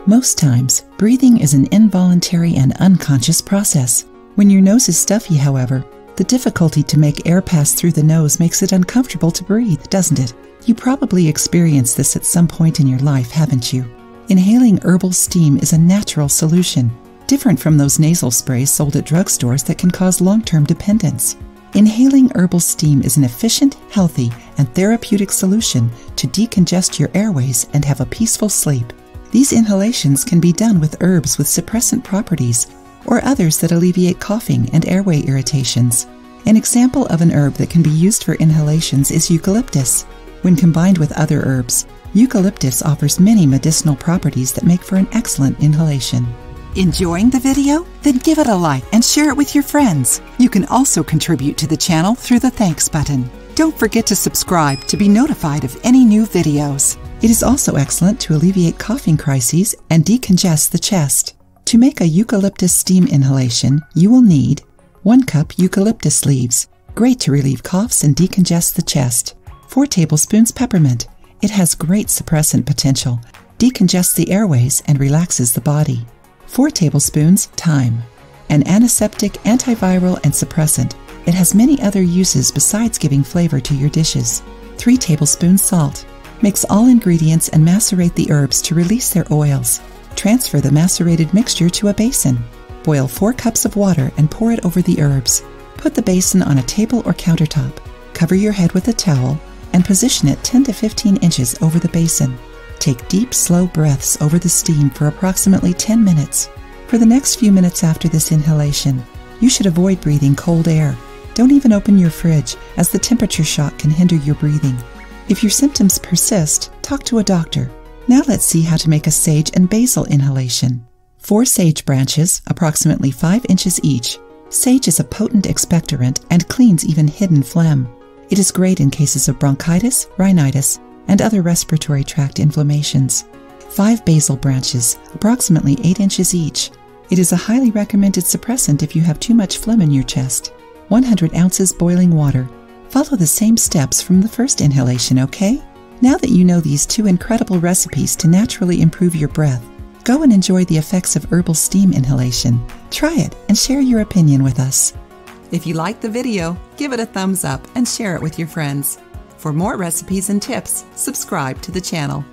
Most times, breathing is an involuntary and unconscious process. When your nose is stuffy, however, the difficulty to make air pass through the nose makes it uncomfortable to breathe, doesn't it? You probably experienced this at some point in your life, haven't you? Inhaling herbal steam is a natural solution, different from those nasal sprays sold at drugstores that can cause long-term dependence. Inhaling herbal steam is an efficient, healthy, and therapeutic solution to decongest your airways and have a peaceful sleep. These inhalations can be done with herbs with suppressant properties or others that alleviate coughing and airway irritations. An example of an herb that can be used for inhalations is eucalyptus. When combined with other herbs, eucalyptus offers many medicinal properties that make for an excellent inhalation. Enjoying the video? Then give it a like and share it with your friends. You can also contribute to the channel through the thanks button. Don't forget to subscribe to be notified of any new videos. It is also excellent to alleviate coughing crises and decongest the chest. To make a eucalyptus steam inhalation, you will need 1 cup eucalyptus leaves, great to relieve coughs and decongest the chest. 4 tablespoons peppermint. It has great suppressant potential, decongests the airways, and relaxes the body. 4 tablespoons thyme. An antiseptic, antiviral, and suppressant. It has many other uses besides giving flavor to your dishes. 3 tablespoons salt. Mix all ingredients and macerate the herbs to release their oils. Transfer the macerated mixture to a basin. Boil 4 cups of water and pour it over the herbs. Put the basin on a table or countertop. Cover your head with a towel and position it 10 to 15 inches over the basin. Take deep, slow breaths over the steam for approximately 10 minutes. For the next few minutes after this inhalation, you should avoid breathing cold air. Don't even open your fridge, as the temperature shock can hinder your breathing. If your symptoms persist, talk to a doctor. Now let's see how to make a sage and basil inhalation. 4 sage branches, approximately 5 inches each. Sage is a potent expectorant and cleans even hidden phlegm. It is great in cases of bronchitis, rhinitis, and other respiratory tract inflammations. 5 basil branches, approximately 8 inches each. It is a highly recommended suppressant if you have too much phlegm in your chest. 100 ounces boiling water. Follow the same steps from the first inhalation, okay? Now that you know these 2 incredible recipes to naturally improve your breath, go and enjoy the effects of herbal steam inhalation. Try it and share your opinion with us. If you liked the video, give it a thumbs up and share it with your friends. For more recipes and tips, subscribe to the channel.